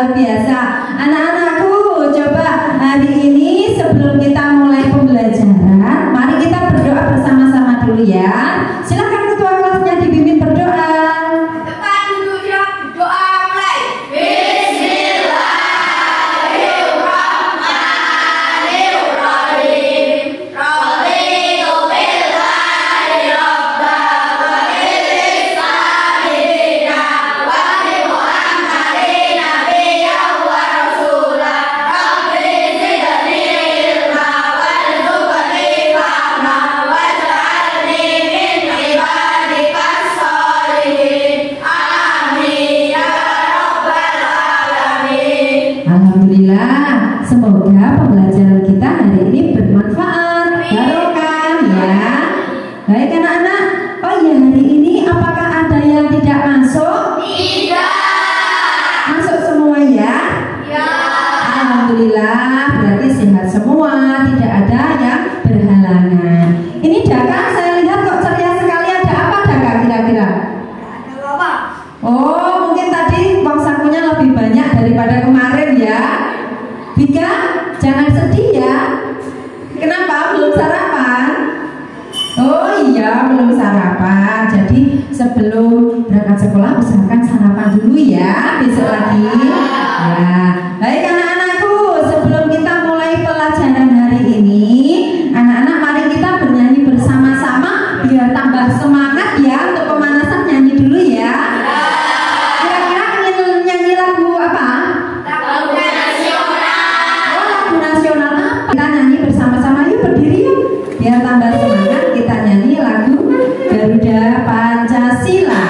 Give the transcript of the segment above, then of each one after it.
luar biasa. Anak-anakku, coba hari ini sebelum kita mulai pembelajaran, mari kita berdoa bersama-sama dulu ya. Silakan ketua kelasnya dipimpin berdoa. Depan duduk siap, doa mulai. Bismillahirrahmanirrahim. Raditu billahi rabban wa bil islami dinan wa bi Muhammadin nabiyyan wa rasulan. Rabbi zidni ilma warzuqni fahman waj'alni min ibadikas sholihin. Amin ya rabbal alamin. Alhamdulillah, semoga pembelajaran kita hari ini bermanfaat, barokah ya. Baik anak-anak, oh ya hari ini apakah ada yang tidak masuk? Tidak. Masuk semua ya? Ya. Alhamdulillah, berarti sehat semua, tidak ada yang berhalangan. Ini Daka, saya lihat kok ceria sekali. Ada apa Daka kira-kira? Ada apa? Oh, mungkin tadi uang sakunya lebih banyak daripada kemarin ya. Bika, jangan sedih ya. Kenapa? Belum sarapan? Oh iya, belum sarapan. Jadi sebelum berangkat sekolah usahakan sarapan dulu ya, besok lagi. Ya, baik anak-anakku, sebelum kita mulai pelajaran hari ini, anak-anak mari kita bernyanyi bersama-sama biar tambah semangat ya. Untuk pemanasan nyanyi dulu ya. Kira-kira ingin nyanyi lagu apa? Lagu nasional. Oh, lagu nasional apa? Kita nyanyi bersama-sama yuk, berdiri yuk. Biar tambah semangat kita nyanyi lagu Garuda Pancasila.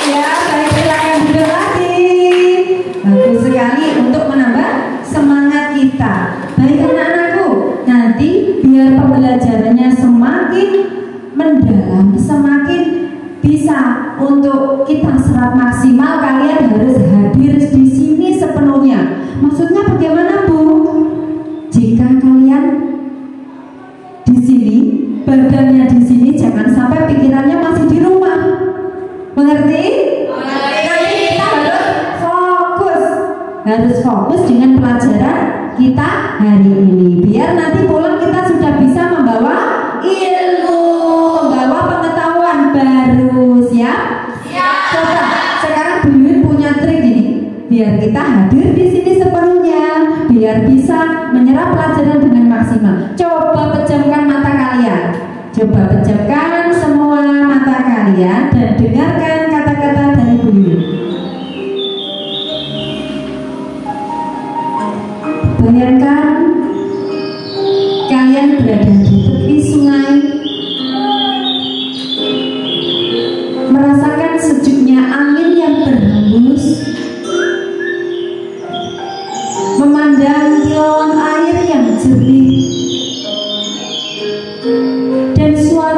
Ya, baik, silakan duduk lagi. Bagus sekali untuk menambah semangat kita. Baik anak-anakku, nanti biar pembelajarannya semakin mendalam, semakin bisa untuk kita serap maksimal, kalian harus hadir di sini sepenuhnya. Maksudnya bagaimana, Bu? Jika kalian di sini, badannya di sini, jangan sampai pikirannya masih di rumah. Mengerti? Nanti kita harus fokus dengan pelajaran kita hari ini. Biar nanti pulang kita sudah bisa membawa ilmu, membawa pengetahuan baru. Siap? Siap. Coba sekarang Bu Yuyun punya trik ini. Biar kita hadir di sini sepenuhnya, biar bisa menyerap pelajaran dengan maksimal. Coba pejamkan mata kalian. Coba pejamkan semua mata kalian dan dengarkan kata-kata dari Bu Yuyun. Bayangkan kalian berada di tepi sungai, merasakan sejuknya angin yang berhembus, memandang kilauan air yang jernih, dan suara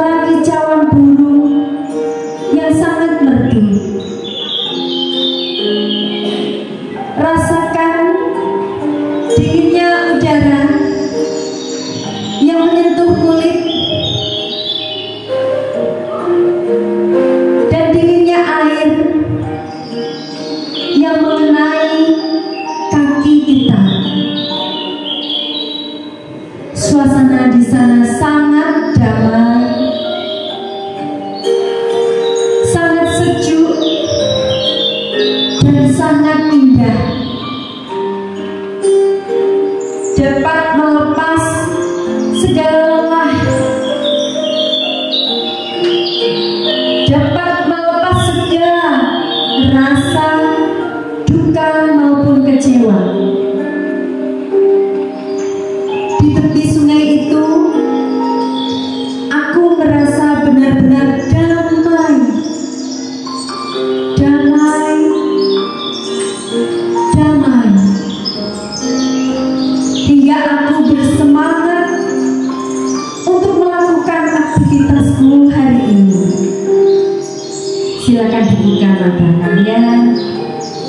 buka mata kalian.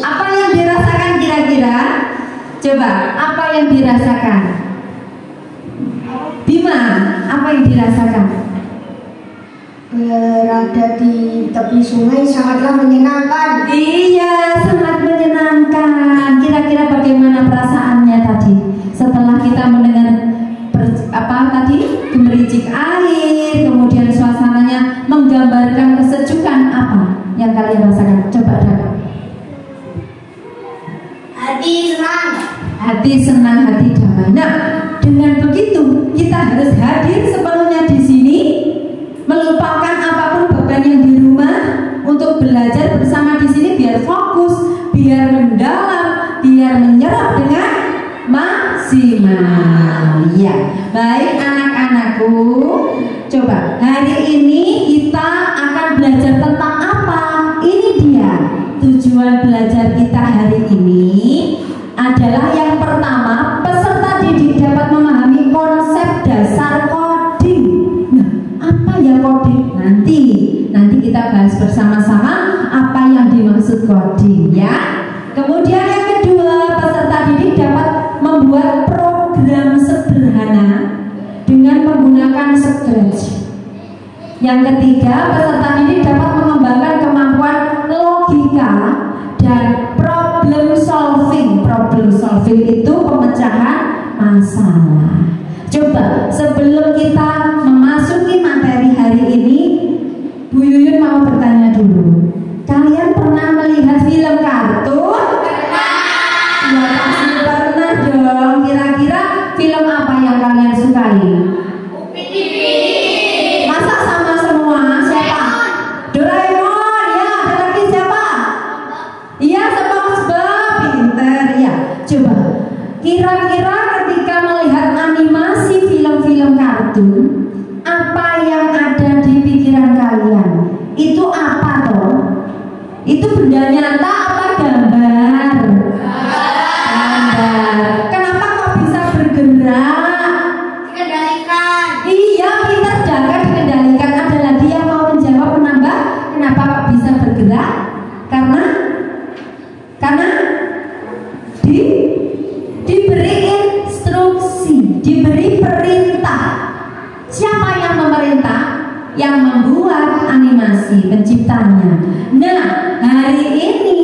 Apa yang dirasakan kira-kira? Coba, apa yang dirasakan? Bima, apa yang dirasakan? Berada di tepi sungai sangatlah menyenangkan. Iya, sangat menyenangkan. Kira-kira bagaimana perasaannya tadi setelah kita mendengar gemericik air, kemudian suasananya menggambarkan kesejukan, apa yang kalian rasakan? Coba Dada. Hati senang. Hati senang, hati damai. Nah, dengan begitu kita harus hadir sepenuhnya di sini, melupakan apapun beban yang di rumah untuk belajar bersama di sini biar fokus, biar mendalam, biar menyerap dengan maksimal. Ya, baik anak-anakku. Coba hari ini kita akan belajar tentang apa? Ini dia tujuan belajar kita hari ini adalah yang pertama, peserta didik dapat memahami konsep dasar coding. Nah, apa ya coding? Nanti kita bahas bersama-sama apa yang dimaksud coding ya. Kemudian yang kedua, peserta didik dapat membuat program sederhana dengan menggunakan Scratch. Yang ketiga, peserta didik dapat mengembangkan kemampuan logika dan problem solving. Problem solving itu pemecahan masalah. Coba sebelum kita memasuki materi hari ini, Bu Yuyun mau bertanya dulu. Kalian pernah melihat film kartun? Ya pasti pernah dong. Kira-kira film apa yang kalian sukai? Masa sama semua? Siapa? Doraemon. Ya, ada lagi siapa? Iya, SpongeBob. Pinter ya. Coba kira-kira ketika melihat animasi film-film kartun, apa yang ada di pikiran kalian? Itu apa toh? Itu benda nyata apa gambar? Gambar. Kenapa kok bisa bergerak? Dikendalikan. Iya, kita jangan dikendalikan. Ada lagi yang mau menjawab menambah? Kenapa kok bisa bergerak? Karena diberi instruksi, diberi perintah. Siapa yang memerintah? Yang membuat animasi, penciptanya. Nah, hari ini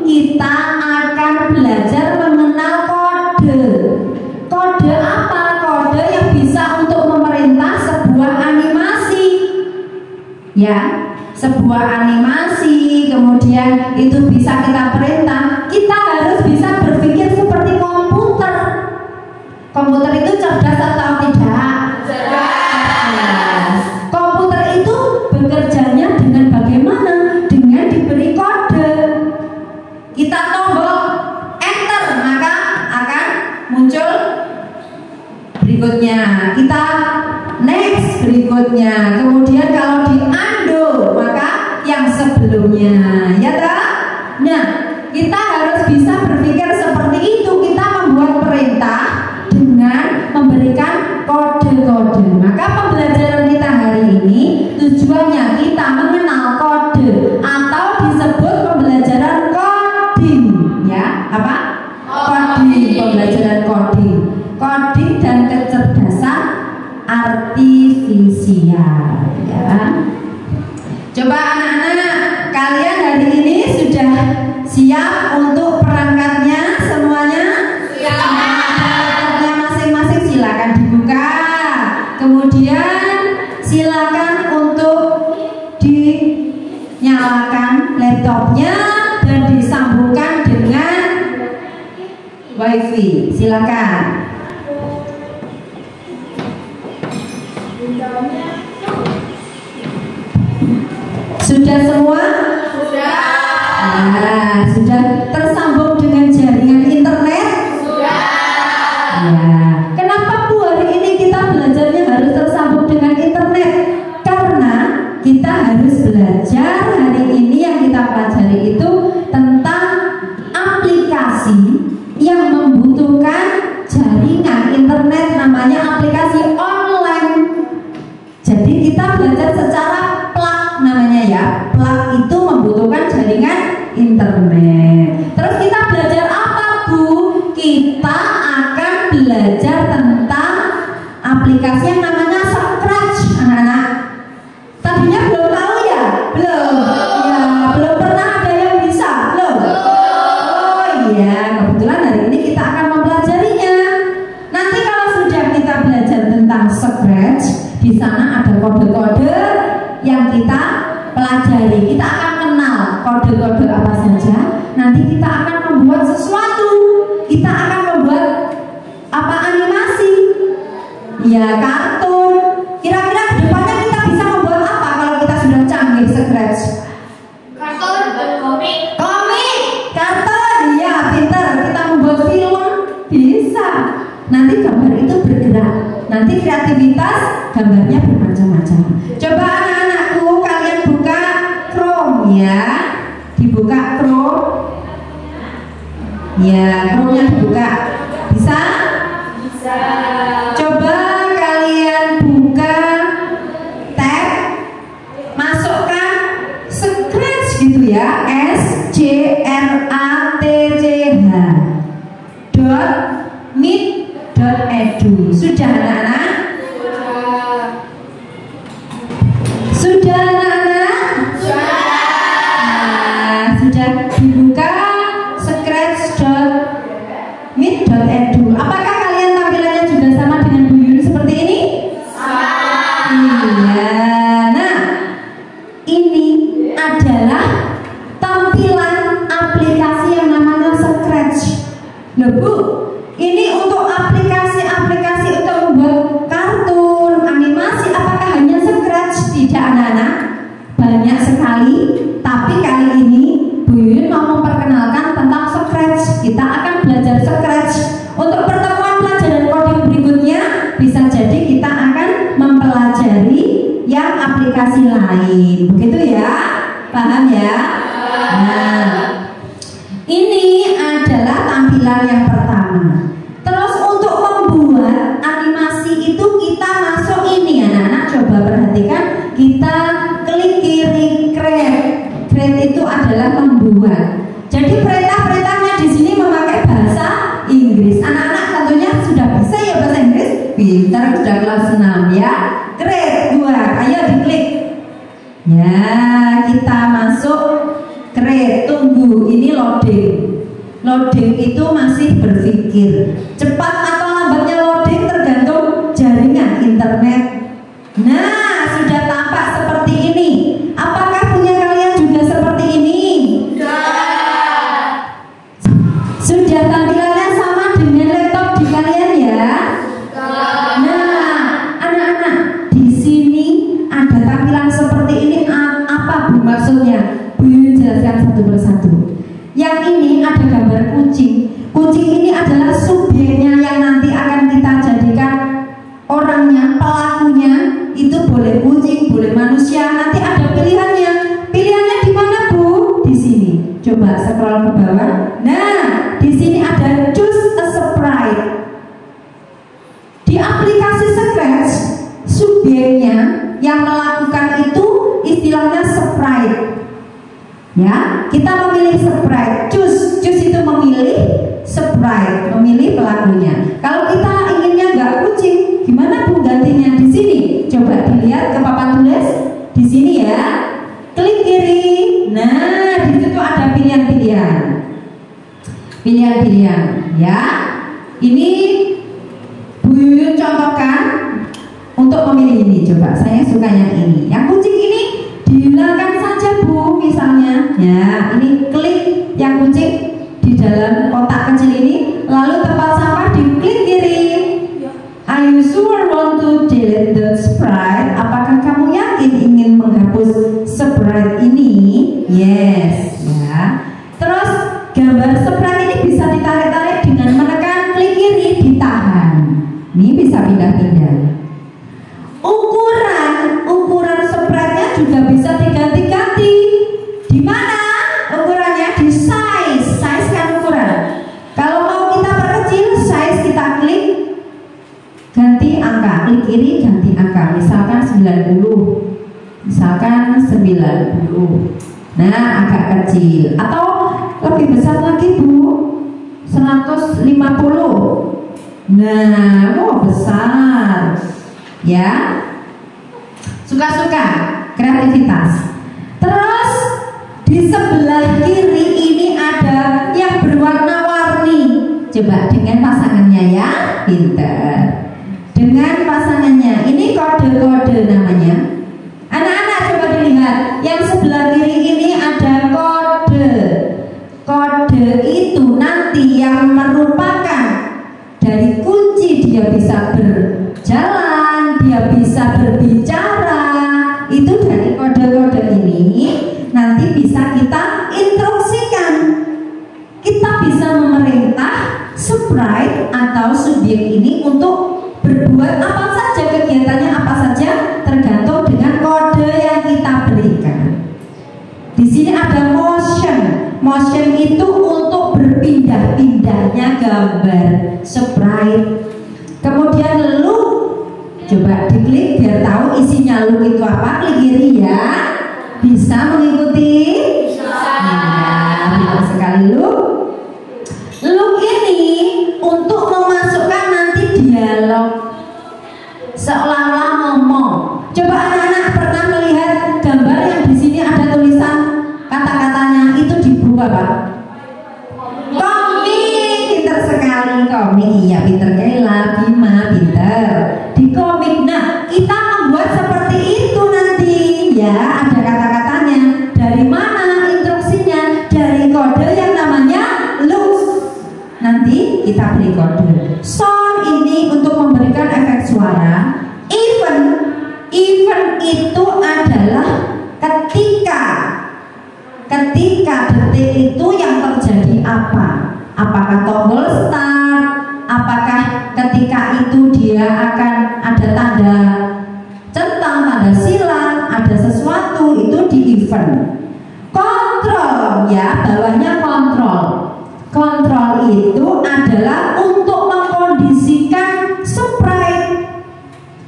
kita akan belajar mengenal kode. Kode apa? Kode yang bisa untuk memerintah sebuah animasi. Ya, sebuah animasi, kemudian itu bisa kita perintah. Kita harus bisa berpikir seperti komputer. Komputer itu cerdas atau tidak? Cerdas. Komputer itu bekerjanya dengan bagaimana? Dengan diberi kode. Kita tombol enter, maka akan muncul berikutnya. Kita next berikutnya. Kemudian kalau di undo, maka yang sebelumnya. Ya tak? Nah, kita harus bisa berpikir seperti itu. Kita membuat perintah dengan memberikan kode-kode. Maka pembelajaran kita hari ini tujuannya kita mengenal kode atau disebut pembelajaran coding. Ya, apa? Coding, pembelajaran coding. Coding dan kecerdasan artifisial. Ya. Coba anak-anak, kalian hari ini sudah siap untuk perangkatnya semuanya? Perangkatnya masing-masing silakan dibuka. Kemudian silakan untuk dinyalakan laptopnya dan disambungkan dengan WiFi. Silakan. Sudah semua? Sudah. Nah, sudah tersambung dengan jaringan internet? Sudah. Ya. Kenapa Bu hari ini kita belajarnya harus tersambung dengan internet? Karena kita harus belajar hari ini yang kita pelajari itu tentang aplikasi yang membutuhkan jaringan internet, namanya aplikasi online. Jadi kita belajar secara plug namanya ya. Plug itu membutuhkan jaringan internet. Terus kita belajar apa, Bu? Kita akan belajar tentang aplikasi yang namanya Scratch, anak-anak. Tadinya belum tahu ya? Belum? Ya, belum pernah ada yang bisa? Belum? Oh iya, kebetulan hari ini kita akan mempelajarinya. Nanti kalau sudah kita belajar tentang Scratch, di sana ada kode-kode yang kita pelajari. Kita akan kenal kode-kode apa saja. Nanti kita akan membuat sesuatu. Kita akan membuat apa, animasi, ya kartun. Kira-kira kedepannya kita bisa membuat apa kalau kita sudah canggih Scratch? Kartun dan komik. Komik, kartun, ya pintar. Kita membuat film, bisa. Nanti gambar itu bergerak. Nanti kreativitas gambarnya bermacam-macam. Coba anak-anakku kalian buka Chrome ya. Dibuka Chrome. Ya, Chrome-nya dibuka. Bisa? Bisa. Coba kalian buka tab, masukkan Scratch gitu ya, SCRATCH .mit.edu. Sudah anak-anak? Sudah anak-anak? Nah, sudah dibuka scratch.mit.edu. Apakah kalian tampilannya juga sama dengan Bu Yun seperti ini? Iya. Nah, ini adalah tampilan aplikasi yang namanya Scratch. Loh Bu, ini untuk aplikasi-aplikasi untuk membuat kartun, animasi, apakah hanya Scratch? Tidak anak-anak, banyak sekali. Tapi kali ini Bu Yun mau memperkenalkan tentang Scratch. Kita akan belajar Scratch. Untuk pertemuan pelajaran coding berikutnya, bisa jadi kita akan mempelajari yang aplikasi lain. Begitu ya? Paham ya? Nah, ini adalah tampilan yang pertama. Terus untuk membuat animasi itu kita masuk ini, anak-anak coba perhatikan. Kita klik kiri create. Create itu adalah membuat. Jadi perintah-perintahnya di sini memakai bahasa Inggris. Anak-anak tentunya sudah bisa ya bahasa Inggris. Pintar, sudah kelas 6 ya. Create, buat. Ayo diklik. Ya, kita masuk create. Tunggu, ini loading. Loading itu masih berpikir. Cepat atau lambatnya loading tergantung jaringan internet. Nah, sudah tampak seperti ini. Apakah punya kalian juga seperti ini? Sudah tampilannya sama dengan laptop di kalian ya? Nah, anak-anak, di sini ada tampilan seperti ini. Apa Bu maksudnya? Bu Yun jelaskan satu persatu. Yang ini ada gambar kucing. Kucing ini adalah subjeknya yang nanti akan kita jadikan orangnya, pelakunya. Itu boleh kucing, boleh manusia. Nanti ada pilihannya. Pilihannya di mana Bu? Di sini. Coba scroll ke bawah. Nah, di sini ada choose a sprite. Di aplikasi Scratch, subjeknya yang melakukan itu istilahnya sprite. Ya, kita memilih sprite. Choose itu memilih, sprite memilih pelakunya. Kalau kita inginnya nggak kucing, gimana Bu gantinya? Di sini. Coba dilihat ke papan tulis di sini ya. Klik kiri. Nah, di situ ada pilihan-pilihan. Pilihan-pilihan, ya. Ini Bu Yun contohkan untuk memilih ini. Coba saya suka yang ini. Yang kucing ini dihilangkan saja Bu, misalnya. Ya, ini klik yang kucing di dalam kotak kecil ini. Lalu tempat sampah diklik kiri. Are you sure want to delete the sprite? Apakah kamu yakin ingin menghapus sprite ini? Yes, ya. Terus gambar sprite ini bisa ditarik-tarik dengan menekan klik kiri, ditahan. Ini bisa pindah-pindah. Ukuran sprite-nya juga bisa diganti-ganti. Di mana ukurannya? Di size kan ukuran. Kalau mau kita perkecil size, kita klik ganti angka, klik kiri ganti angka. Misalkan 90. Misalkan 90. Nah, agak kecil. Atau lebih besar lagi Bu, 150. Nah, besar ya. Suka-suka kreativitas. Terus di sebelah kiri ini ada yang berwarna-warni. Coba dengan pasangannya ya, pinter. Dengan pasangannya, ini kode-kode namanya. Anak-anak coba dilihat, yang sebelah kiri ini ada kode. Kode itu nanti yang merupakan dari kunci dia bisa berjalan, dia bisa berbicara. Itu dari kode-kode ini nanti bisa kita instruksikan. Kita bisa memerintah sprite atau subjek ini untuk berbuat apa saja, kegiatannya apa saja, tergantung dengan kode yang kita berikan. Di sini ada motion. Motion itu untuk berpindah-pindahnya gambar sprite. Kemudian look, coba diklik biar tahu isinya look itu apa. Klik kiri ya. Bisa mengikuti? Bisa. Nah, sekali look. Look ini untuk memasukkan nanti dialog, seolah-olah ngomong. Coba anak-anak pernah melihat gambar yang di sini ada tulisan kata-katanya itu di buku apa? Komik. Pinter sekali komik. Iya, pinter Kayla, Bima, pinter di komik. Nah, kita membuat seperti itu nanti ya, ada kata-katanya. Dari mana instruksinya? Dari kode yang namanya look. Nanti kita beri kode. Sound ini untuk memberikan efek suara. Event itu adalah ketika detik itu yang terjadi apa? Apakah tombol start? Apakah ketika itu dia akan ada tanda centang, tanda silang, ada sesuatu, itu di event. Kontrol ya, bawahnya kontrol. Kontrol itu adalah untuk mengkondisikan sprite.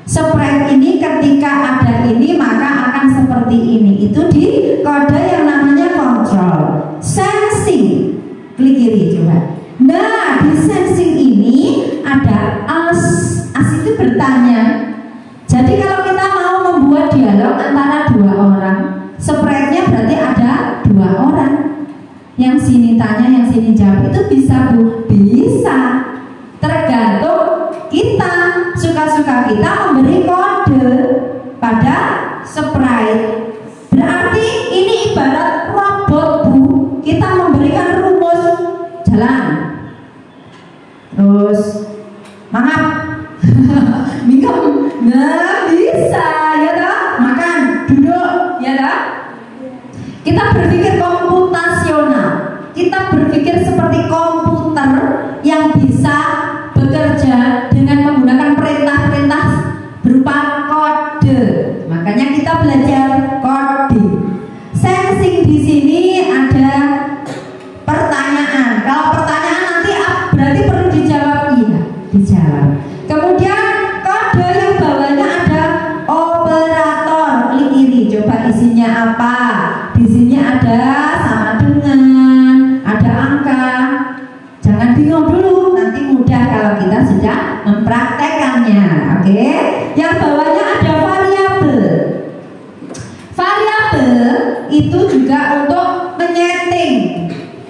Sprite ini ketika ada ini maka akan seperti ini. Itu di kode yang namanya kontrol. Sensing, klik kiri coba. Nah, di sensing ini ada as itu bertanya. Jadi kalau kita mau membuat dialog antara dua orang, sprite-nya berarti ada dua orang. Yang sini tanya, yang sini jawab. Itu bisa Bu? Bisa. Tergantung kita, suka-suka kita memberi kode pada sprite. Berarti ini ibarat robot Bu. Kita memberikan rumus jalan, terus maaf minum, nah bisa ya toh, makan, duduk ya toh. Kita berpikir komputasional, kita berpikir seperti komputer yang bisa bekerja dengan menggunakan perintah-perintah berupa kode. Makanya kita belajar coding. Sensing di sini ada pertanyaan. Kalau pertanyaan nanti berarti perlu dijawab, iya, dijawab. Kemudian kode yang bawahnya ada operator. Klik kiri, coba isinya apa? Di sini ada sama dengan, ada angka. Jangan bingung dulu, nanti mudah kalau kita sudah mempraktekannya. Oke? Yang bawahnya ada variabel. Variabel itu juga untuk menyeting.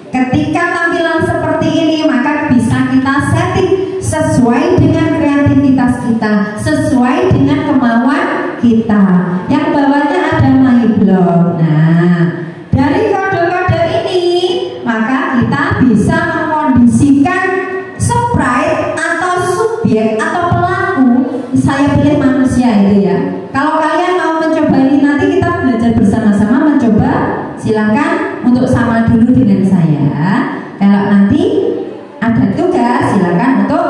Ketika tampilan seperti ini maka bisa kita setting sesuai dengan kreativitas kita, sesuai dengan kemauan kita. Yang bawahnya ada my blog. Nah, dari kode-kode ini maka kita bisa mengkondisikan sprite atau subjek atau pelaku. Saya pilih manusia itu ya. Kalau kalian mau mencoba ini, nanti kita belajar bersama-sama mencoba. Silakan untuk sama dulu dengan saya. Kalau nanti ada tugas, silakan untuk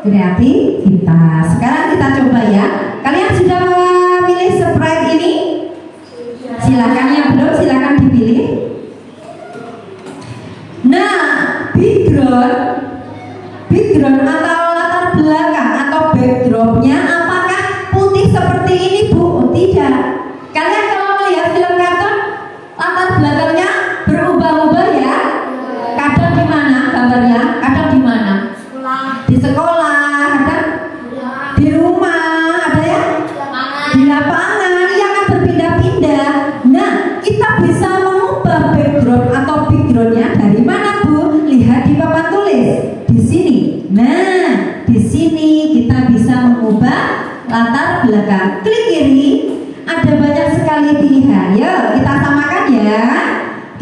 kreativitas. Sekarang kita coba ya. Kalian sudah memilih sprite ini? Silakan, yang belum silakan dipilih. Nah, background atau latar belakang atau backdropnya apakah putih seperti ini Bu? Oh, tidak. Kalian kalau melihat film kartun latar belakangnya berubah-ubah ya?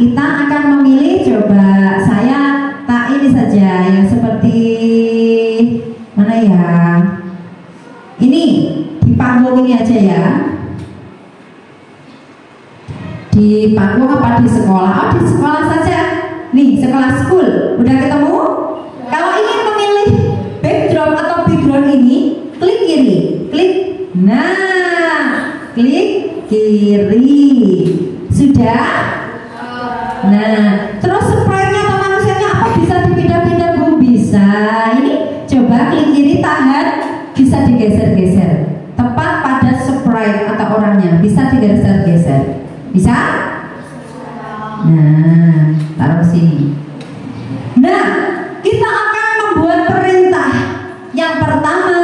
kita akan memilih, coba saya tak ini saja yang seperti mana ya? Ini di panggung ini aja ya. Di panggung apa di sekolah? Oh, di sekolah saja. Nih, sekolah school. Udah ketemu? Kalau ingin memilih background atau background ini, klik kiri. Klik. Nah, klik kiri. Sudah? Nah, terus sprite-nya atau manusianya apa bisa dipindah-pindah, Bu? Bisa. Ini coba klik kiri, tahan, bisa digeser-geser. Tepat pada sprite atau orangnya, bisa digeser-geser. Bisa? Nah, taruh sini. Nah, kita akan membuat perintah. Yang pertama,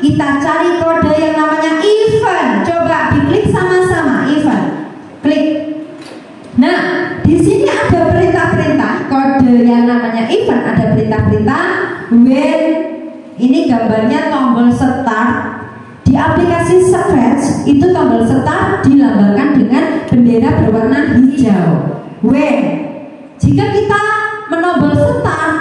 kita cari kode yang namanya event. Coba diklik sama-sama, event. Klik. Nah, di sini ada perintah-perintah. Kode yang namanya event, ada perintah-perintah. When, ini gambarnya tombol start. Di aplikasi Scratch itu tombol start dilambangkan dengan bendera berwarna hijau. When, jika kita menombol start,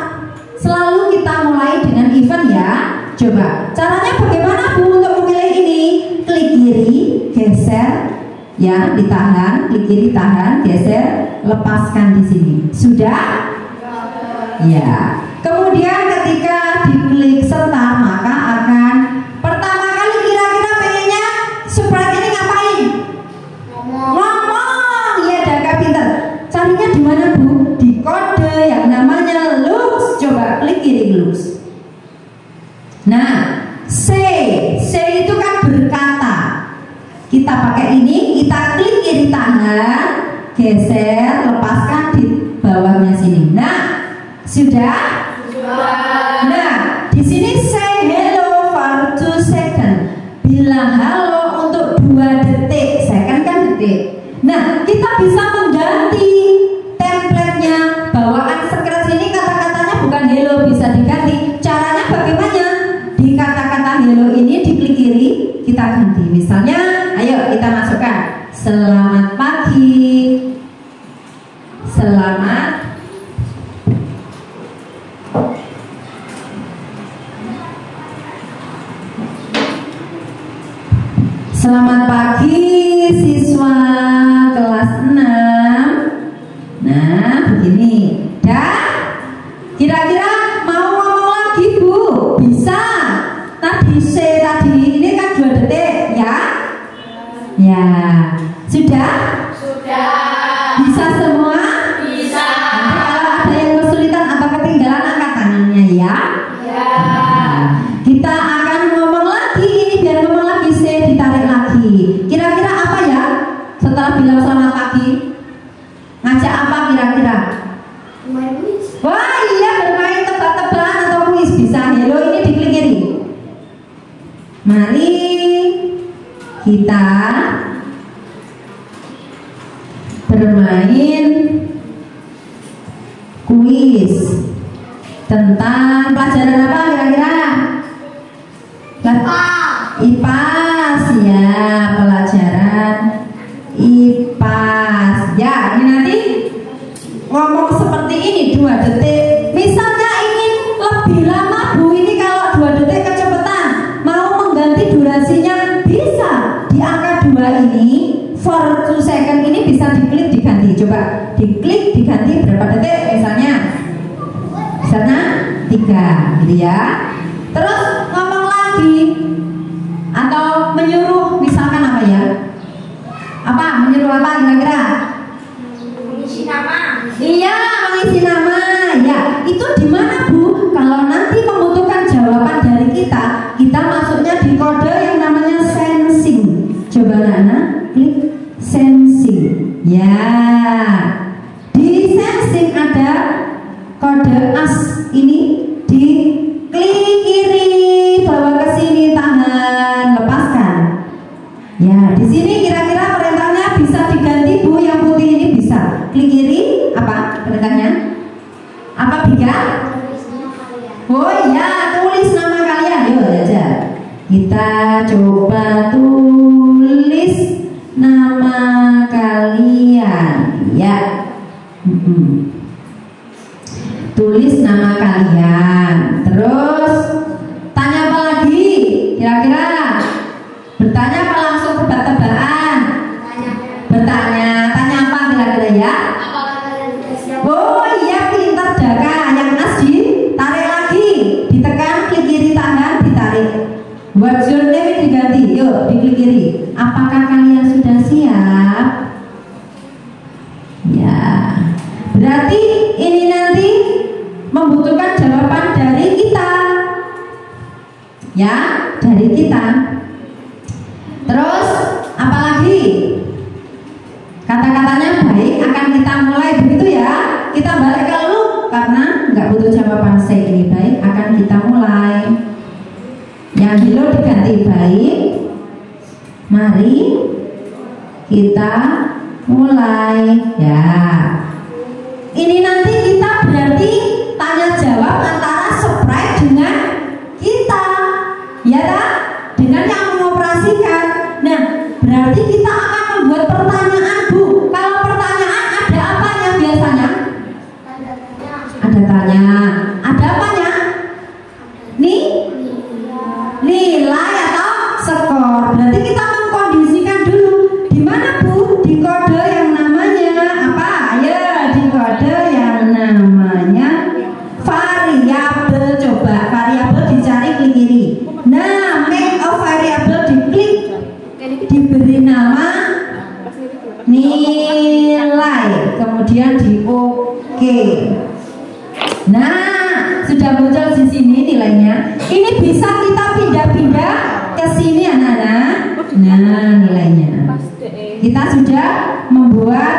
selalu kita mulai dengan event ya. Coba caranya bagaimana, Bu, untuk memilih ini? Klik kiri, geser, ya, ditahan, klik kiri, tahan, geser, lepaskan di sini. Sudah? Ya. Kemudian ketika diklik start, maka akan pertama kali kira-kira pengennya sprite ini ngapain? Ngomong. Ya, Daka pinter. Carinya di mana, Bu? Di kode yang namanya looks. Coba klik kiri looks. Nah, say itu kan berkata. Kita pakai ini, kita klik kiri, tahan, geser, lepaskan di bawahnya sini. Nah, sudah? Nah, di sini say hello for 2 seconds. Bilang halo untuk 2 detik. Second kan detik. Nah, kita bisa mengganti template-nya. Bawaan Scratch ini kata-katanya bukan hello, bisa diganti. Caranya bagaimana? Di kata-kata hello ini diklik kiri, kita ganti. Misalnya, ayo kita masukkan selamat pagi. Selamat pagi siswa kelas 6. Nah, begini. Dan kira-kira mau ngomong lagi, Bu? Bisa. Tadi C tadi ini kan 2 detik ya? Ya. Sudah? Sudah. Bisa semua? Bisa. Kalau ada yang kesulitan atau ketinggalan, angkat tangannya ya. Ya. Kita akan ngomong lagi, ini biar ngomong lagi, C ditarik lagi. Kira-kira apa ya? Setelah bilang selamat pagi, ngajak apa kira-kira? Wah iya, bermain tebak-tebakan atau kuis. Bisa. Hello ini diklik kiri. Mari kita bermain kuis tentang pelajaran apa kira-kira? IPA, ya, pelajaran IPA. Ya, ini nanti ngomong seperti ini 2 detik. Misalnya ingin lebih lama, Bu, ini kalau 2 detik kecepatan, mau mengganti durasinya bisa. Di angka 2 ini, for 2 second ini bisa diklik diganti. Coba diklik diganti berapa detik misalnya? Misalnya 3 gitu ya. Terus ngomong lagi atau menyuruh, misalkan apa ya? Apa? Menyuruh apa kira-kira? Mengisi nama. Iya, mengisi nama. Ya, itu di mana, Bu? Kalau nanti membutuhkan jawaban dari kita, kita masuknya di kode yang namanya sensing. Coba Nana, klik sensing. Ya. Di sensing ada kode as ini, di klik kiri, bawa ke sini, tahan, lepaskan. Ya, di sini kira-kira perintahnya bisa diganti, Bu. Yang putih ini bisa. Klik kiri, apa perintahnya? Apa Bika? Oh iya, tulis nama kalian. Yuk aja. Kita coba tulis nama kalian. Ya. tulis nama kalian. Terus tanya apa lagi? Kira-kira bertanya apa langsung tebak-tebakan? Bertanya. Tanya apa kira-kira ya? Apakah kalian sudah siap? Oh iya, pintar Daka. Yang as ditarik lagi, ditekan, klik kiri, tahan, ditarik. What's your name diganti. Yuk, diklik kiri. Apakah kalian sudah siap? Ya. Berarti ini nanti membutuhkan jawaban dari kita. Ya, dari kita. Terus apa lagi? Kata-katanya baik, akan kita mulai begitu ya. Kita balik ke lu karena nggak butuh jawaban saya ini baik, akan kita mulai. Yang dulu diganti baik. Mari kita mulai ya. Ini nanti kita berarti tanya jawab antara sprite dengan kita, ya tak? Dengan yang mengoperasikan. Nah, berarti kita akan membuat pertanyaan, Bu. Kalau pertanyaan ada apanya biasanya? Ada tanya. Ada apanya? Nilai atau skor. Berarti kita mengkondisikan dulu. Di mana, Bu? Di kode yang namanya apa? Ya, di kode yang namanya variabel. Coba variabel dicari klik kiri. Nah, make a variable diklik, diberi nama nilai, kemudian di oke. Nah, sudah muncul di sini nilainya. Ini bisa kita pindah-pindah ke sini anak-anak. Nah, nilainya. Kita sudah membuat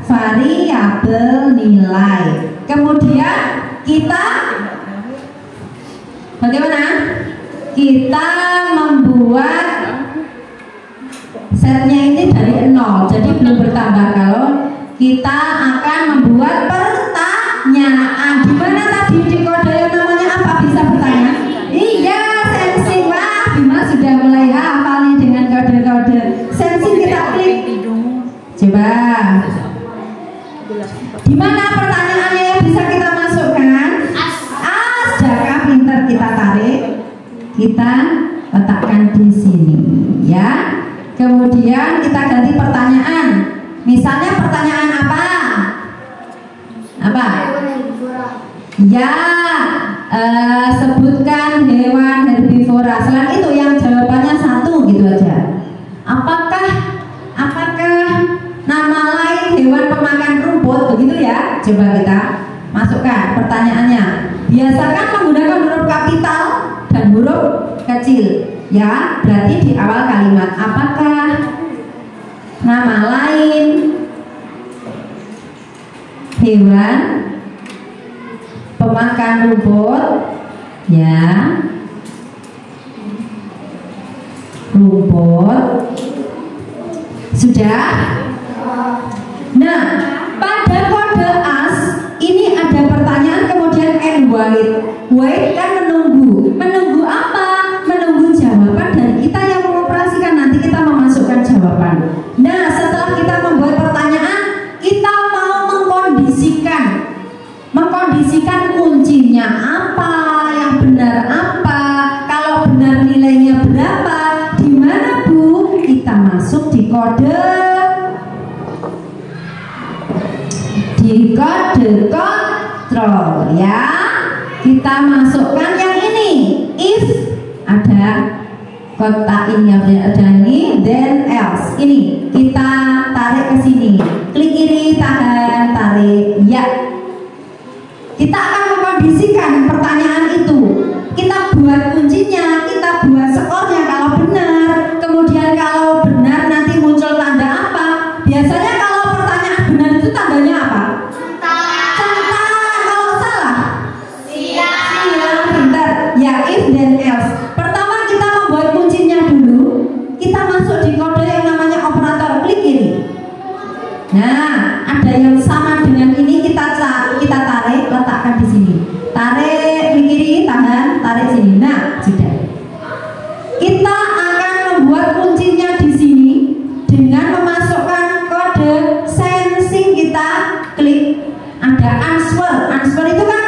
variabel nilai. Kemudian kita bagaimana? Kita membuat setnya ini dari 0, jadi belum bertambah. Kalau kita akan membuat pertanyaan, di mana tadi di kode yang namanya apa? Bisa bertanya? Iya, sensing. Wah, Bima sudah mulai hafal nih dengan kode-kode. Sensing kita klik. Coba. Di mana pertanyaannya yang bisa kita masukkan? Daka pintar, kita tarik, kita letakkan di sini, ya. Kemudian kita ganti pertanyaan. Misalnya pertanyaan apa? Apa? Ya, sebutkan hewan herbivora. Selain itu yang jawabannya satu gitu aja. Apakah nama lain hewan pemakan rumput? Begitu ya. Coba kita masukkan pertanyaannya. Biasakan menggunakan huruf kapital dan huruf kecil. Ya, berarti di awal kalimat apakah nama lain hewan pemakan rumput? Ya, rumput. Sudah? Nah, pada kode as ini ada pertanyaan kemudian and wait. Wait kan menunggu. Menunggu apa? Menunggu jawaban dari kita yang mengoperasikan. Nanti kita memasukkan jawaban. Nah, setelah kita membuat pertanyaan, kita mau mengkondisikan kuncinya apa, yang benar apa, kalau benar nilainya berapa, di mana Bu? Kita masuk di kode kontrol ya. Kita masukkan yang ini. If ada kotak ini, ada ini, then else. Ini kita tarik ke sini. Klik kiri, tahan, tarik. Ya. Kita akan mengkondisikan pertanyaan itu. Kita buat kuncinya, kita buat skornya kalau benar. Kemudian kalau benar nanti muncul tanda apa? Biasanya kalau pertanyaan benar itu tandanya apa? Ya, if dan else. Pertama kita membuat kuncinya dulu. Kita masuk di kode yang namanya operator klik kiri. Nah, ada yang sama dengan ini, kita tarik, letakkan di sini. Tarik klik kiri, tahan, tarik sini. Nah, sudah. Kita akan membuat kuncinya di sini dengan memasukkan kode sensing. Kita klik. Ada answer. Answer itu kan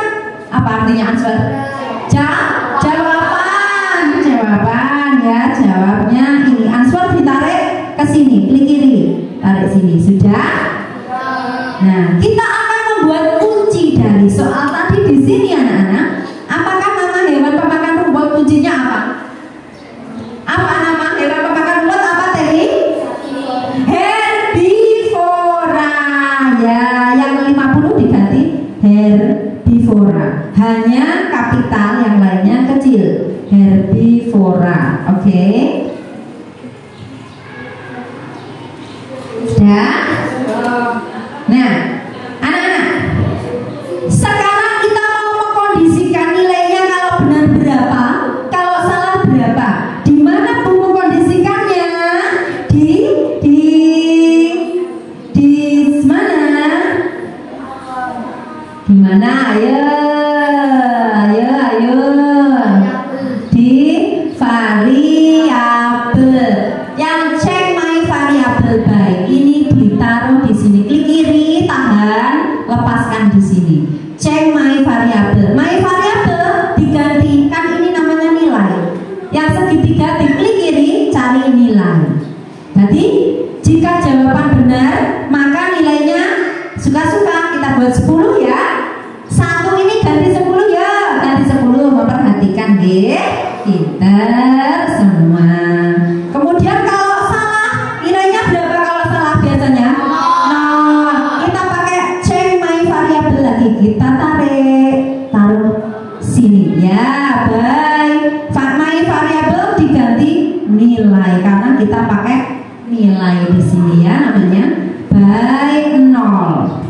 herbivora. Hanya kapital, yang lainnya kecil. Herbivora. Oke. Sudah? Nah, anak-anak, sekarang kita mau mengkondisikan nilainya, kalau benar berapa, kalau salah berapa. Di mana Bu mengkondisikannya? Di mana? Di mana? Ayo. Di variabel. Yang cek my variabel baik. Ini ditaruh di sini. Klik kiri, tahan, lepaskan di sini. Cek my variabel. My variabel diganti, kan ini namanya nilai. Yang segitiga diklik kiri, cari nilai. Jadi jika jawaban benar, maka nilainya suka-suka kita buat 10 ya. 1 ini ganti 10 ya. Ganti 10, memperhatikan deh. Pinter semua. Kemudian kalau salah, nilainya berapa kalau salah biasanya? Kita pakai check my variable lagi. Kita taruh sini ya. Baik. My variable diganti nilai karena kita pakai nilai di sini ya, namanya by 0.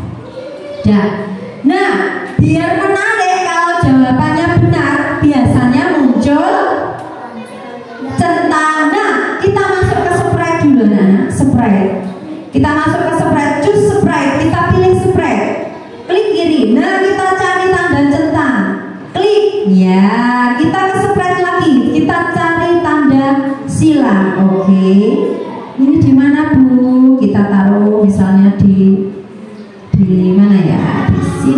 Nah, biar menarik, kalau jawabannya benar biasanya muncul centang. Nah, kita masuk ke spread dulu, nah, spread. Kita masuk ke spread, choose spread, kita pilih spread. Klik kiri. Nah, kita cari tanda centang. Klik. Ya, kita ke spread lagi. Kita cari tanda silang. Oke. Ini di mana Bu? Kita taruh misalnya di mana ya? Di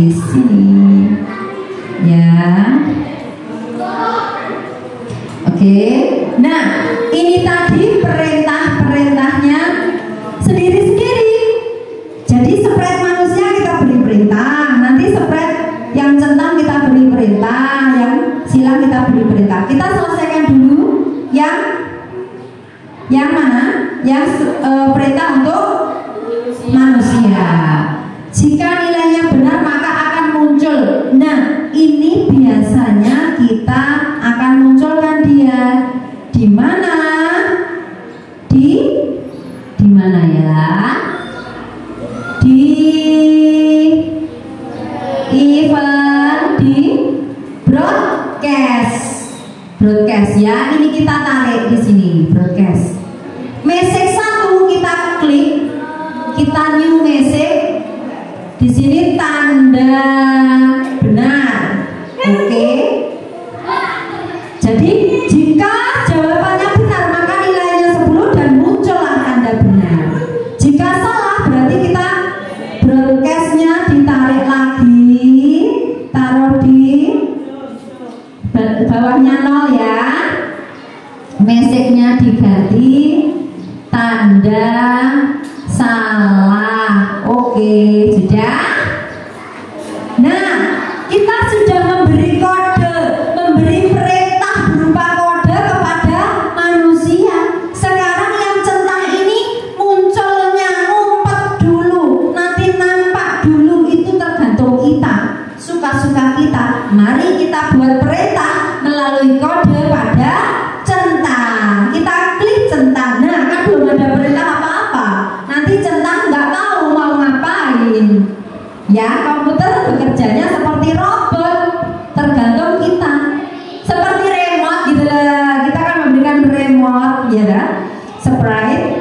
sini. Ya. Oke. Nah, ini tadi perintahnya sendiri-sendiri. Jadi spread manusia kita beri perintah, nanti spread yang centang kita beri perintah, yang silang kita beri perintah. Kita selesaikan dulu yang mana? Yang perintah untuk manusia. Jika nilainya benar maka akan muncul. Nah, ini biasanya kita akan munculkan dia di mana? Di mana ya? Di event, di broadcast ya. Ini kita tarik di sini broadcast. Message 1 kita klik, kita new message. Di sini tanda benar. Oke. Jadi jika jawabannya benar maka nilainya 10 dan muncullah tanda benar. Jika salah berarti kita broadcastnya ditarik lagi, taruh di bawahnya 0 ya. Message-nya diganti tanda salah. Oke, sudah. Nah, kita sudah memberi kode, memberi perintah berupa kode kepada manusia. Sekarang yang centang ini munculnya ngumpet dulu, nanti nampak dulu, itu tergantung kita, suka-suka kita. Mari kita buat perintah melalui kode pada centang. Kita klik centang. Nah, kan belum ada perintah apa-apa. Nanti centang nggak tahu mau ngapain. Ya, komputer bekerjanya seperti robot, tergantung kita. Seperti remote gitu lah. Kita kan memberikan remote, ya kan? Sprite.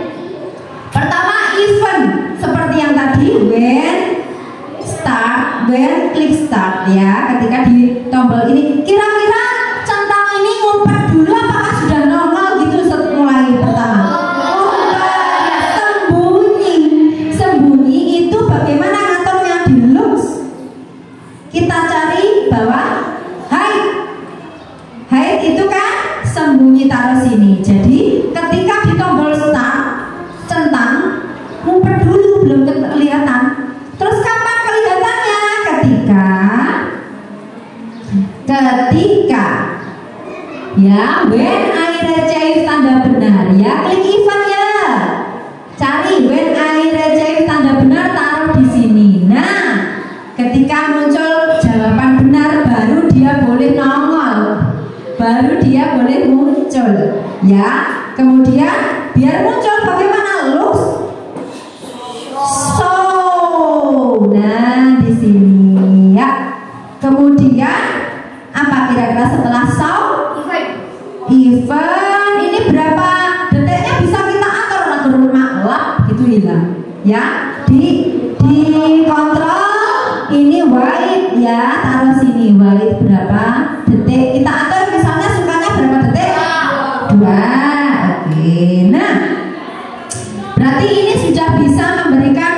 Pertama event, seperti yang tadi when klik start ya. Ketika di tombol ini, kira-kira centang ini ngumpet dulu apakah sudah normal gitu mulai pertama? Sembunyi itu bagaimana ngaturnya di looks? Kita cari bawah hide itu kan sembunyi, taruh sini. Jadi ketika di tombol start centang ngumpet dulu, belum kelihatan. Terus kapan kelihatannya? Ketika ya when I retrieve tanda benar ya, klik event ya, cari when I retrieve tanda benar, taruh di sini. Nah, ya. Kemudian biar muncul bagaimana looks so. Nah, di sini ya. Kemudian apa kira-kira setelah so? Event. Ini berapa detiknya bisa kita atur lagu rumah lap gitu hilang ya. Di kontrol ini white ya, taruh sini white berapa detik kita atur, misalnya sukanya berapa detik? 2. Oke. Nah, berarti ini sudah bisa memberikan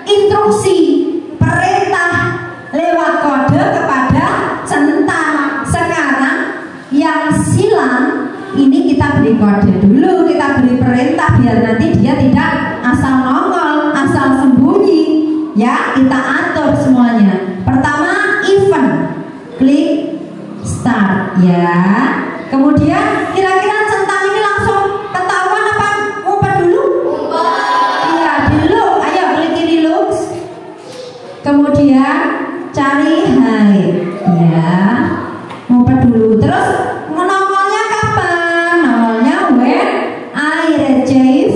instruksi perintah lewat kode kepada centang. Sekarang yang silang ini kita beri kode dulu, kita beri perintah biar nanti dia tidak asal nongol, asal sembunyi ya. Kita atur semuanya. Pertama event, klik start ya. Kemudian kira-kira centang ini langsung ketahuan apa ngumpet dulu? Iya, di look. Ayo klik kiri looks. Kemudian cari hide ya. Ngumpet dulu. Terus nongolnya kapan? Nongolnya when I retrieve,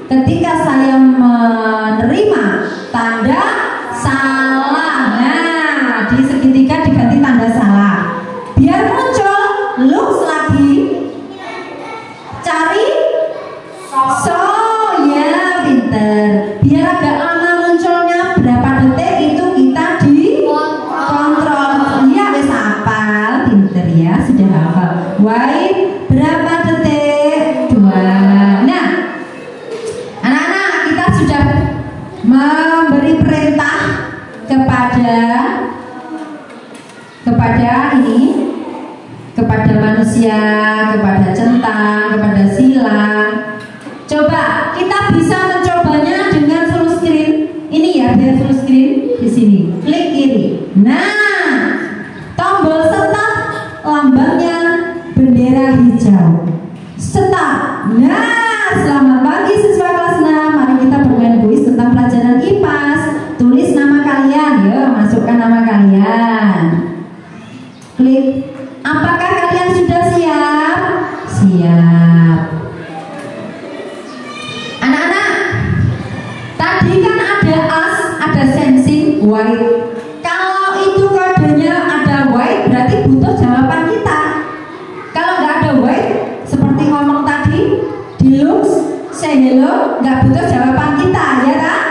ketika saya menerima tanda salah. Nah, di segitiga diganti tanda salah. Biar muncul looks lagi, cari so ya, pinter. Biar agak lama munculnya berapa detik itu kita di kontrol. Iya, wis hafal, pinter ya, sudah hafal. White berapa detik? 2. Nah, anak-anak, kita sudah memberi perintah kepada ini, kepada manusia, kepada centang, kepada silang. Coba kita bisa mencobanya dengan full screen. Ini ya, biar full screen di sini. Klik kiri. Nah, tombol start, lambangnya bendera hijau. Start. Nah, selamat pagi siswa kelas 6. Mari kita bermain kuis tentang pelajaran IPAS. Tulis nama kalian, ya, masukkan nama kalian. Klik. Apakah kalian sudah siap? Siap. Anak-anak, tadi kan ada as, ada sensing white. Kalau itu kodenya ada white, berarti butuh jawaban kita. Kalau nggak ada white, seperti ngomong tadi di looks, say hello, nggak butuh jawaban kita, ya kan?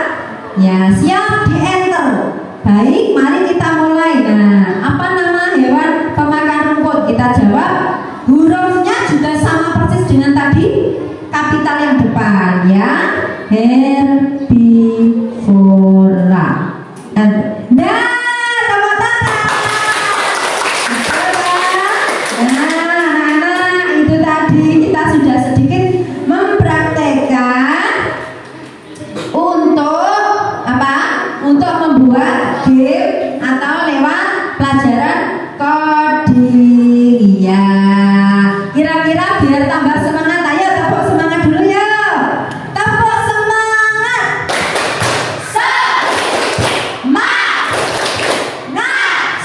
Ya, siap, di enter. Baik, mari kita mulai. Nah, apa nama hewan pemakan rumput? Kita jawab. Hurufnya juga sama persis dengan tadi, kapital yang depan ya. Herbivora. Nah, tepuk tangan. Nah, itu tadi kita sudah sedikit mempraktekkan untuk apa? Untuk membuat game atau lewat pelajaran coding ya. Kira-kira biar tambah semangat, ayo tepuk semangat dulu ya. Tepuk semangat.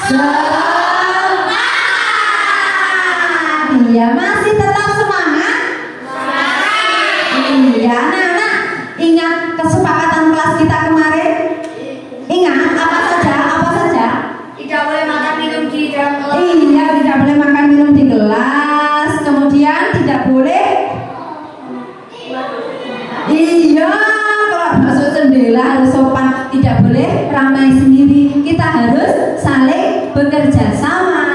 Semangat. Iya, masih tetap semangat? Iya, anak-anak, ingat kesepakatan kelas kita kemarin? Ingat apa saja? Apa saja? Tidak boleh makan minum di dalam kelas. Iya, tidak boleh makan minum di kelas. Kemudian tidak boleh. Iya, kalau masuk jendela harus sopan. Tidak boleh ramai sendiri. Kita harus saling bekerja sama,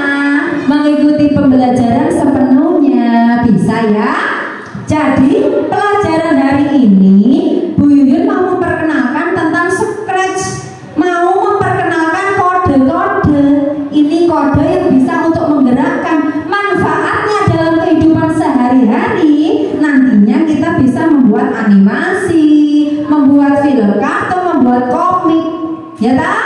mengikuti pembelajaran sepenuhnya. Bisa ya? Jadi pelajaran hari ini Bu Yuyun mau memperkenalkan tentang Scratch, mau memperkenalkan kode-kode. Ini kode yang bisa untuk menggerakkan, manfaatnya dalam kehidupan sehari-hari. Nantinya kita bisa membuat animasi, membuat film kartun, membuat komik, ya tak?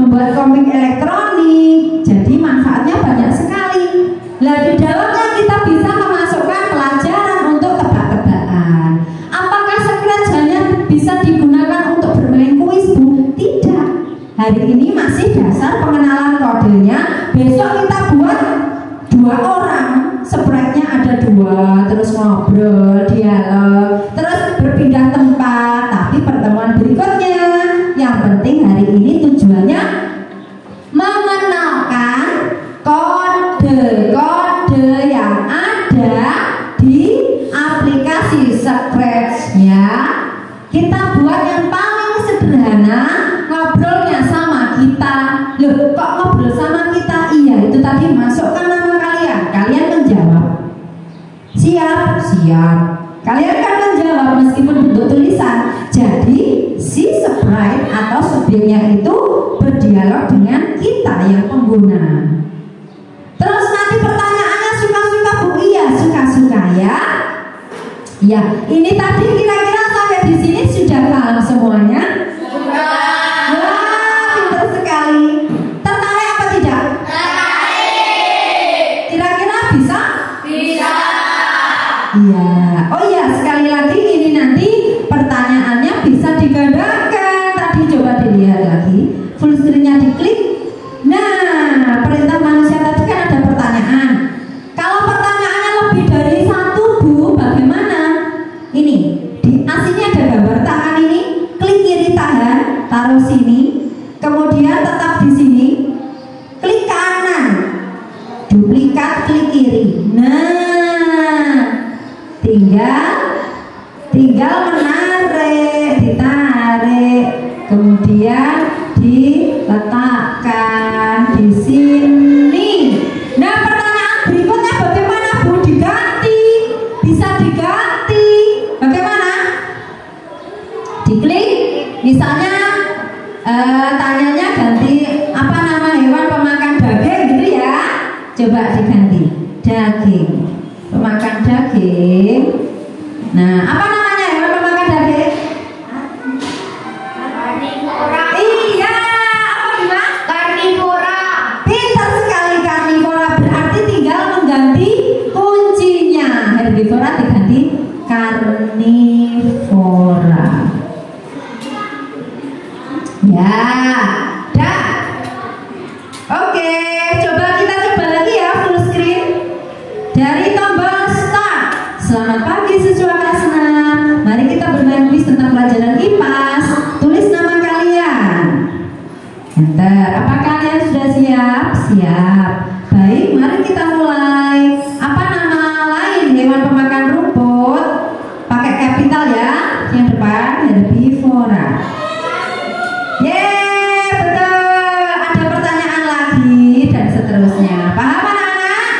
Membuat komik elektronik. Jadi manfaatnya banyak sekali. Nah, di dalamnya kita bisa memasukkan pelajaran untuk tebak-tebakan. Apakah Scratch hanya bisa digunakan untuk bermain kuis, Bu? Tidak. Hari ini masih dasar pengenalan kodenya. Besok kita buat 2 orang sprite-nya ada 2, terus ngobrol, dialog, terus berpindah tempat. Tapi pertemuan berikutnya, yang penting hari ini tujuannya mengenalkan kode-kode yang ada di aplikasi Scratch ya. Kita buat yang paling sederhana, ngobrolnya sama kita. Loh, kok ngobrol sama kita? Iya, itu tadi masukkan nama kalian. Kalian menjawab. Siap? Siap. Kalian kan menjawab meskipun bentuk tulisan. Jadi si sprite atau subjeknya itu berdialog dengan kita yang pengguna. Terus nanti pertanyaannya suka-suka Bu? Iya, suka-suka ya. Ya, ini tadi kira-kira sampai di sini sudah paham semuanya? Sudah. Wah, pintar sekali. Tertarik apa tidak? Tertarik. Kira-kira bisa? Bisa. Iya. Oh iya, sekali lagi ini nanti pertanyaannya bisa digambarkan. Tadi coba dilihat lagi. Full screen-nya diklik. Nah, perintah manusia tadi kan ada pertanyaan. Kalau pertanyaannya lebih dari 1 Bu, bagaimana? Ini di sini ada gambar tangan ini. Klik kiri tahan, taruh sini. Kemudian tetap di sini. Klik kanan, duplikat, klik kiri. Nah, tinggal menarik, ditarik, kemudian diletakkan di sini. Nah, pertanyaan berikutnya bagaimana Bu? Diganti, bisa diganti. Bagaimana? Diklik, misalnya tanyanya ganti apa nama hewan pemakan daging gitu ya. Coba diganti daging, pemakan daging. Nah, apa namanya hewan pemakan daging? Karnivora. Iya, apa gimana? Karnivora. Pintar sekali, karnivora. Berarti tinggal mengganti kuncinya. Herbivora diganti karnivora. Ya, dah. Oke, coba lagi ya full screen. Dari tombol start. Selamat pagi siswa kelas 6. Mari kita bermain kuis tentang pelajaran IPAS. Tulis nama kalian. Enter. Apa kalian sudah siap? Siap. Baik, mari kita mulai. Apa nama lain hewan pemakan rumput? Pakai kapital ya. Yang depan herbivora. Yeay, betul. Ada pertanyaan lagi dan seterusnya. Paham anak-anak?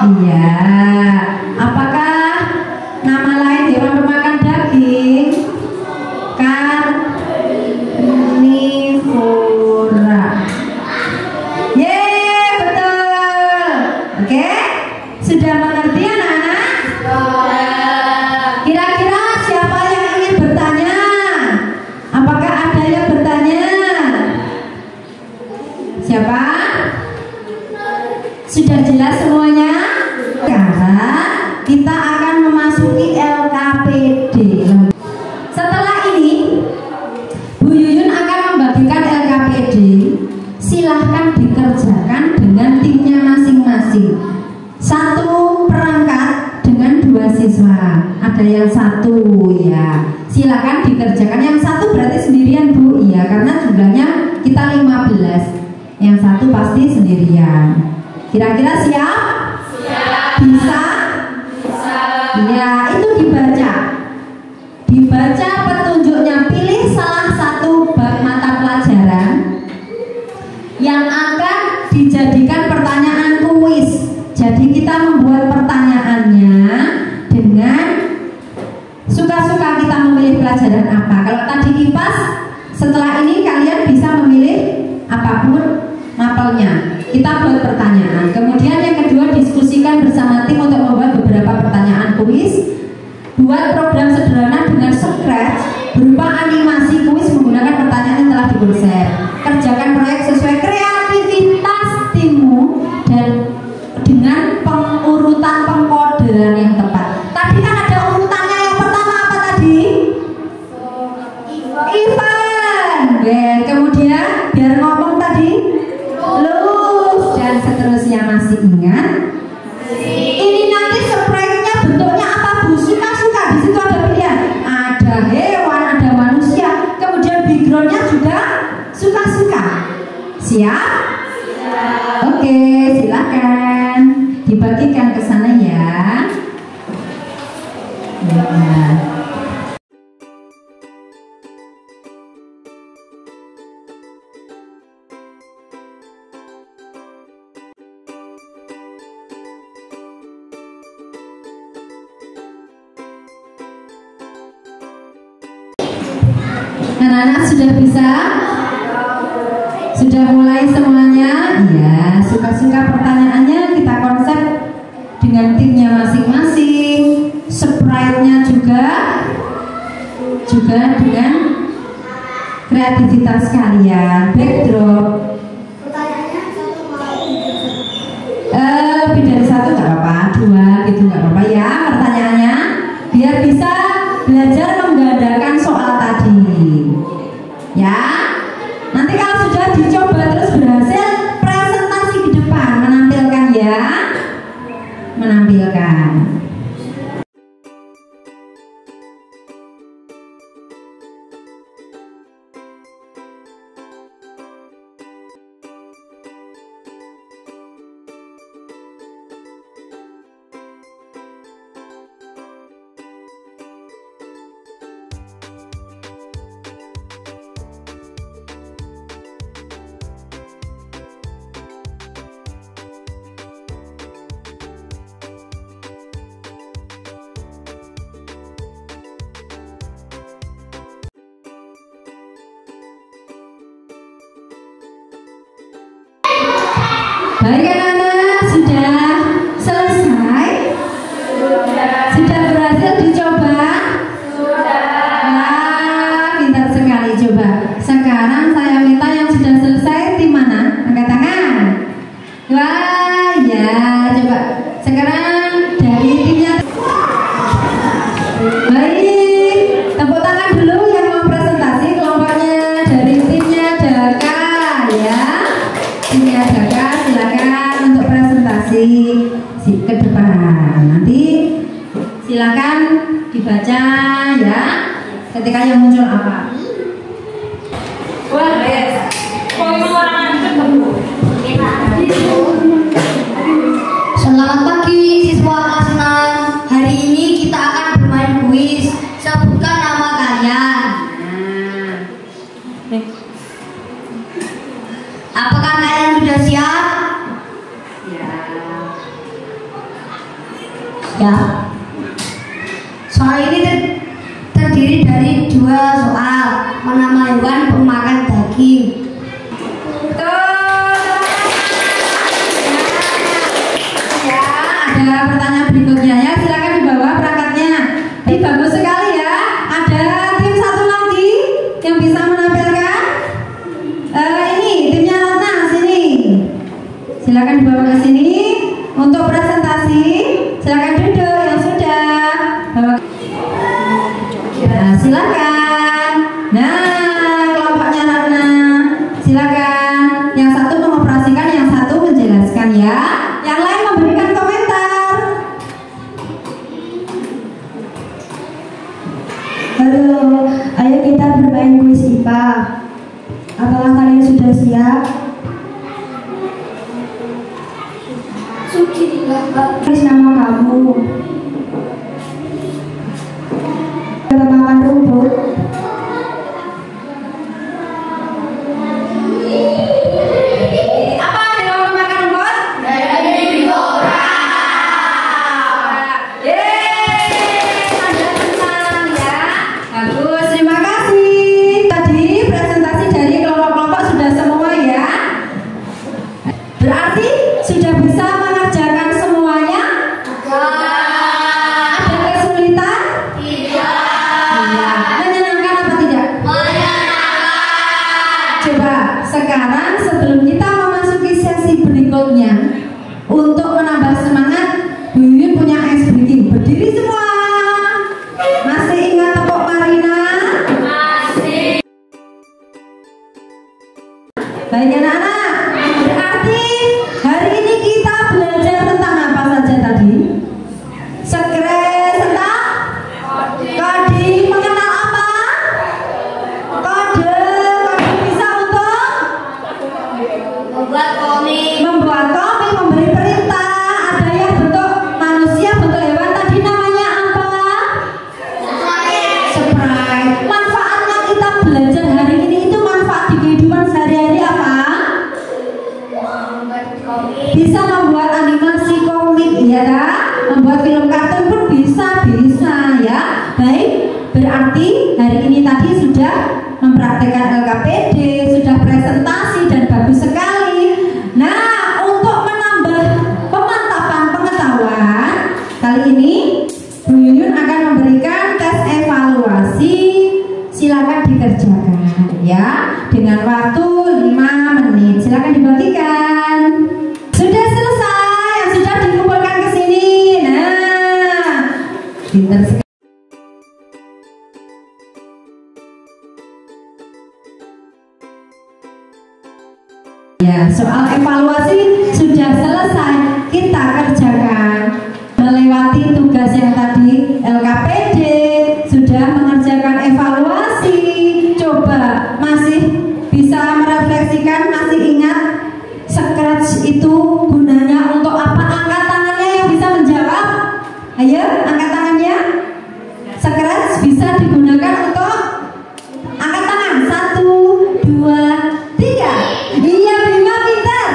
Iya. Apakah nama lain hewan pemakan daging? Karnivora. Yeay, betul. Oke, sudah mengerti anak-anak? Kira-kira siapa yang ingin bertanya? Apakah ada yang bertanya? Siapa? Sudah jelas semuanya? Sekarang kita akan memasuki LKPD. Setelah ini Bu Yuyun akan membagikan LKPD. Silahkan dikerjakan dengan timnya masing-masing. 1 perangkat dengan 2 siswa. Ada yang 1 ya. Silakan dikerjakan. Yang 1 berarti sendirian Bu. Iya, karena jumlahnya kita 15. Yang 1 pasti sendirian. Kira-kira siap? Siap. Bisa? Bisa. Ya, itu dibaca. Dibaca petunjuknya. Pilih salah satu bab mata pelajaran yang akan dijadikan pertanyaan kuis. Jadi kita membuat pertanyaannya dengan suka-suka kita memilih pelajaran apa. Kalau tadi IPAS, setelah ini kalian bisa memilih apapun mapelnya. Kita buat pertanyaan. Kemudian yang kedua, diskusikan bersama tim untuk membuat beberapa pertanyaan kuis. Buat program sederhana dengan Scratch berupa animasi kuis menggunakan pertanyaan yang telah dikonsep. Kerjakan proyek sesuai kreativitas timmu dan dengan pengurutan pengkodean yang tepat. Tadi kan ada urutannya. Yang pertama apa tadi? Ivan. Kemudian biar ngomong tadi lulus dan seterusnya. Masih ingat? Ini nanti spraynya bentuknya apa Bu? Suka-suka. Di situ ada pilihan. Ada hewan, ada manusia. Kemudian backgroundnya juga suka-suka. Siap? Oke, silakan dibagikan ke sana ya. Anak-anak sudah bisa? Sudah mulai semuanya? Ya, suka-suka pertanyaannya kita konsep dengan timnya masing-masing. Sprite-nya juga dengan kreativitas kalian. Backdrop. Pertanyaannya satu mau. Lebih dari satu nggak apa-apa, dua gitu nggak apa-apa ya pertanyaannya, biar bisa belajar menggandakan soal tadi. Ya, nanti kalau sudah dicoba terus berhasil, presentasi di depan menampilkan ya, menampilkan. Baik anak-anak, sudah selesai? Sudah berhasil dicoba? Wah, pintar sekali. Coba sekarang saya minta yang sudah selesai tim mana? Angkat tangan. Wah, ya, coba sekarang dari timnya. Baik, tepuk tangan dulu yang mau presentasi kelompoknya dari timnya Daka ya. Timnya Daka silakan untuk presentasi ke depan. Nanti silakan dibaca ya. Ketika yang muncul apa? Wah, ya. Selamat pagi siswa kelas 6. Hari ini kita akan bermain kuis. Sebutkan nama kalian. Apakah kalian sudah siap? Ya. Soal ini terdiri dari 2 soal. Menama hewan pemakan daging. Ya, ada pertanyaan berikutnya ya. Silakan dibawa perangkatnya. Ini bagus sekali ya. Ada tim satu lagi yang bisa menampilkan. Ini timnya Ratna sini. Silakan dibawa ke sini untuk presentasi. Silakan duduk yang sudah. Bawa. Nah, silakan. Nah, kelompoknya Ratna. Silakan. Yang satu mengoperasikan, yang satu menjelaskan ya. Yang lain memberikan komentar. Halo, ayo kita bermain kuis IPA. Apakah kalian sudah siap? Tulis nama kamu. Makan rumput. Apa hewan pemakan rumput? Anda senang ya. Bagus, terima kasih. Tadi presentasi dari kelompok-kelompok sudah semua ya. Berarti sudah bisa mengerjakan semuanya? Ada kesulitan? Iya. Menyenangkan apa tidak? Coba sekarang sebelum kita memasuki sesi berikutnya, untuk menambah semangat, Bu Yuyun punya ice breaking. Berdiri semua. Masih ingat tepuk Marina? Masih. Baik anak-anak, berarti hari ini kita belajar tentang apa saja mempraktikkan LKPD, sudah presentasi dan bagus sekali. Nah, untuk menambah pemantapan pengetahuan, kali ini Bu Yuyun akan memberikan tes evaluasi. Silakan dikerjakan ya, dengan waktu 5 menit. Silakan dibagikan. Sudah selesai, yang sudah dikumpulkan ke sini. Nah, pinter sekali. Ya, soal evaluasi sudah selesai, kita kerjakan. Melewati tugas yang tadi LKPD, sudah mengerjakan evaluasi. Coba masih bisa merefleksikan, masih ingat Scratch itu gunanya untuk apa? Angkat tangannya yang bisa menjawab. Ayo, angkat tangannya. Scratch bisa digunakan untuk angkat tangan. 1, 2, 3. Iya, Bima pintar.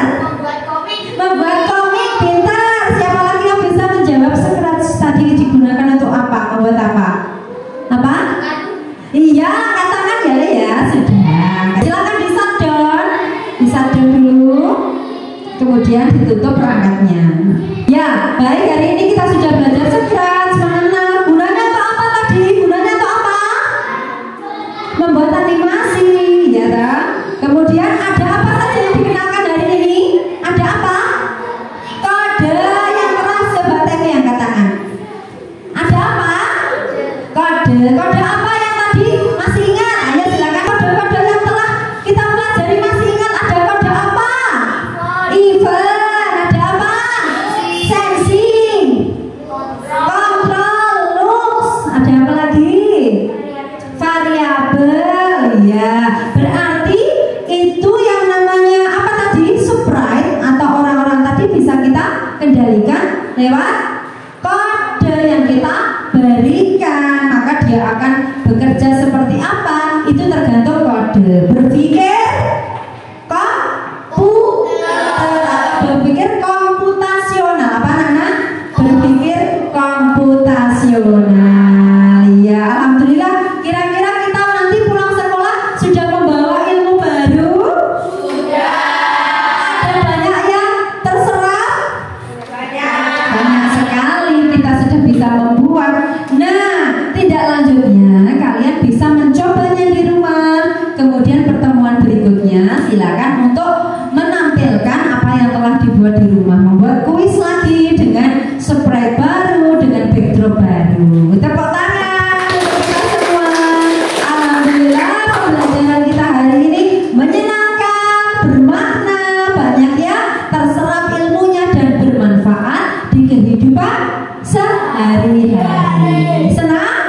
Membuat komik pintar. Siapa lagi yang bisa menjawab Scratch tadi digunakan untuk apa? Membuat apa? Apa? Iya, angkat tangan ya, sudah. Silakan di-shutdown dulu. Kemudian ditutup perangkatnya. Ya, baik, hari ini kita sudah belajar Scratch, mengenal gunanya untuk apa tadi? Gunanya untuk apa? Membuat animasi, ya kan? Kemudian ada apa saja yang dikenalkan hari ini? Ada apa? Kode yang keras. Coba TV angkat tangan. Ada apa? Kode. Kode apa yang tadi? Masih ingat? Ayo silakan. Kode-kode yang telah kita pelajari masih ingat? Ada kode apa? Event. Ada apa? Sensing. Control. Looks. Ada apa lagi? Variabel. Ya, berarti itu yang namanya apa tadi? Sprite atau orang-orang tadi bisa kita kendalikan lewat kode yang kita berikan. Maka dia akan bekerja seperti apa? Itu tergantung kode. Berpikir berpikir komputasional. Apa Nana? Berpikir komputasional. Ya, alhamdulillah. Kira-kira kita nanti pulang sekolah sudah membawa ilmu baru? Sudah. Ada banyak yang terserap? Banyak sekali. Kita sudah bisa membuat. Nah, tidak lanjutnya kalian bisa mencobanya di rumah. Kemudian pertemuan berikutnya silakan untuk menampilkan apa yang telah dibuat di rumah. Membuat kuis lagi dengan sprite baru, dengan backdrop baru. Tepuk tangan untuk kita semua. Alhamdulillah, pembelajaran kita hari ini menyenangkan, bermakna, banyak ya, terserap ilmunya dan bermanfaat di kehidupan sehari-hari. Senang?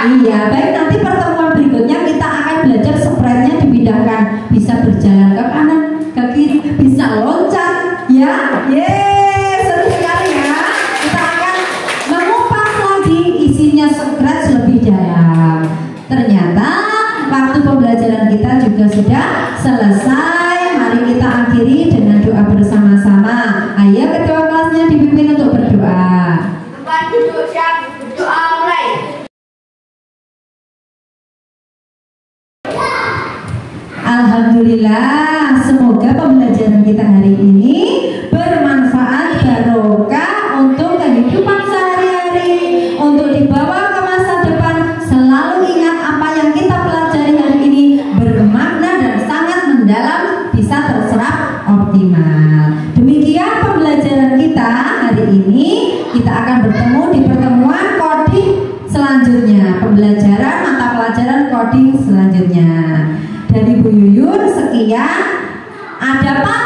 Iya, baik, nanti pertemuan berikutnya kita akan belajar sprite-nya dipindahkan, bisa berjalan ke kanan, ke kiri, bisa loncat, ya. Yeay, seru sekali ya. Kita akan mengupas lagi isinya Scratch lebih dalam. Ternyata waktu pembelajaran kita juga sudah selesai. Mari kita akhiri dengan doa bersama-sama. Ayo ketua kelasnya dipimpin untuk berdoa. Tempat duduk siap, doa mulai. Alhamdulillah, semoga pembelajaran kita hari ini bermanfaat, barokah untuk kehidupan sehari-hari, untuk dibawa ke masa depan. Selalu ingat apa yang kita pelajari hari ini bermakna dan sangat mendalam, bisa terserap optimal. Demikian pembelajaran kita hari ini. Kita akan bertemu di pertemuan coding selanjutnya, pembelajaran mata pelajaran coding selanjutnya. Dari Bu Yuyun sekian. Ada Pak